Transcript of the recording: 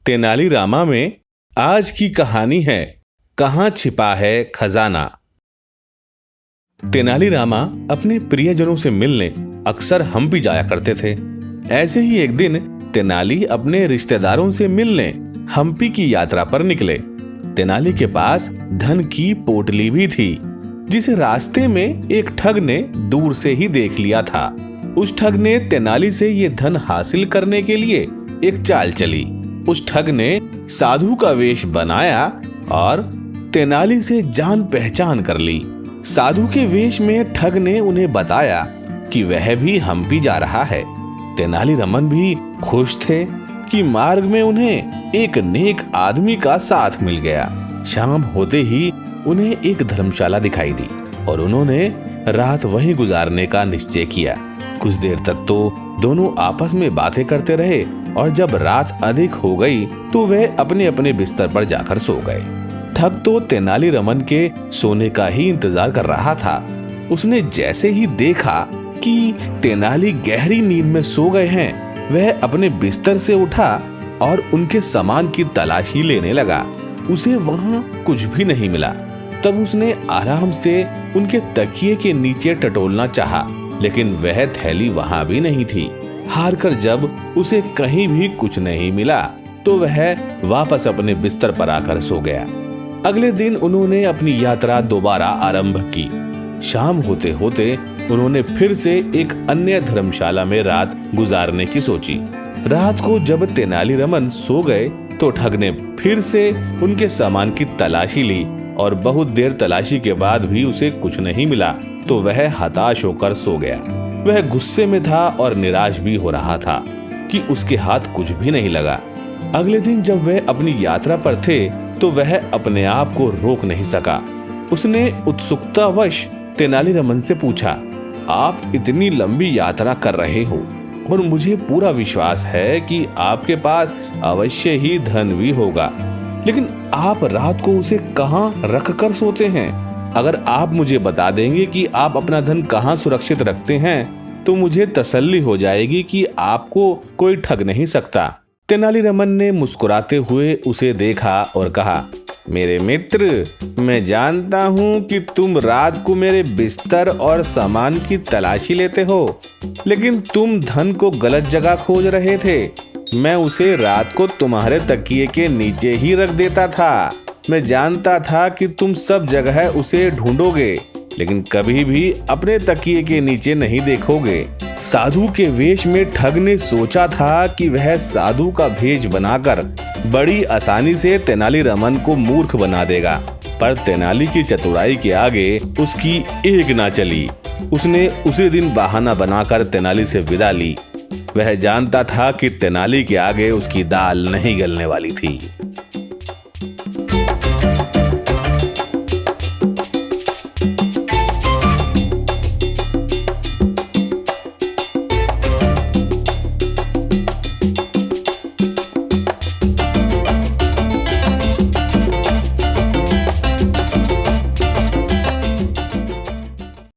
तेनालीरामा में आज की कहानी है कहां छिपा है खजाना। तेनालीरामा अपने प्रियजनों से मिलने अक्सर हम्पी जाया करते थे। ऐसे ही एक दिन तेनाली अपने रिश्तेदारों से मिलने हम्पी की यात्रा पर निकले। तेनाली के पास धन की पोटली भी थी, जिसे रास्ते में एक ठग ने दूर से ही देख लिया था। उस ठग ने तेनाली से ये धन हासिल करने के लिए एक चाल चली। उस ठग ने साधु का वेश बनाया और तेनाली से जान पहचान कर ली। साधु के वेश में ठग ने उन्हें बताया कि वह भी हम्पी जा रहा है। तेनालीरामन भी खुश थे कि मार्ग में उन्हें एक नेक आदमी का साथ मिल गया। शाम होते ही उन्हें एक धर्मशाला दिखाई दी और उन्होंने रात वहीं गुजारने का निश्चय किया। कुछ देर तक तो दोनों आपस में बातें करते रहे और जब रात अधिक हो गई तो वे अपने अपने बिस्तर पर जाकर सो गए। ठग तो तेनालीरामन के सोने का ही इंतजार कर रहा था। उसने जैसे ही देखा कि तेनाली गहरी नींद में सो गए हैं, वह अपने बिस्तर से उठा और उनके सामान की तलाशी लेने लगा। उसे वहां कुछ भी नहीं मिला। तब उसने आराम से उनके तकिए के नीचे टटोलना चाहा, लेकिन वह थैली वहां भी नहीं थी। हार कर जब उसे कहीं भी कुछ नहीं मिला तो वह वापस अपने बिस्तर पर आकर सो गया। अगले दिन उन्होंने अपनी यात्रा दोबारा आरंभ की। शाम होते होते उन्होंने फिर से एक अन्य धर्मशाला में रात गुजारने की सोची। रात को जब तेनालीरामन सो गए तो ठग ने फिर से उनके सामान की तलाशी ली और बहुत देर तलाशी के बाद भी उसे कुछ नहीं मिला तो वह हताश होकर सो गया। वह गुस्से में था और निराश भी हो रहा था कि उसके हाथ कुछ भी नहीं लगा। अगले दिन जब वह अपनी यात्रा पर थे तो वह अपने आप को रोक नहीं सका। उसने उत्सुकतावश तेनालीरामन से पूछा, आप इतनी लंबी यात्रा कर रहे हो और मुझे पूरा विश्वास है कि आपके पास अवश्य ही धन भी होगा, लेकिन आप रात को उसे कहाँ रख कर सोते हैं? अगर आप मुझे बता देंगे कि आप अपना धन कहाँ सुरक्षित रखते हैं तो मुझे तसल्ली हो जाएगी कि आपको कोई ठग नहीं सकता। तेनालीरामन ने मुस्कुराते हुए उसे देखा और कहा, मेरे मित्र, मैं जानता हूँ कि तुम रात को मेरे बिस्तर और सामान की तलाशी लेते हो, लेकिन तुम धन को गलत जगह खोज रहे थे। मैं उसे रात को तुम्हारे तकिए के नीचे ही रख देता था। मैं जानता था कि तुम सब जगह उसे ढूंढोगे, लेकिन कभी भी अपने तकिए के नीचे नहीं देखोगे। साधु के वेश में ठग ने सोचा था कि वह साधु का भेष बनाकर बड़ी आसानी से तेनालीरामन को मूर्ख बना देगा, पर तेनाली की चतुराई के आगे उसकी एक ना चली। उसने उसी दिन बहाना बनाकर तेनाली से विदा ली। वह जानता था कि तेनाली के आगे उसकी दाल नहीं गलने वाली थी।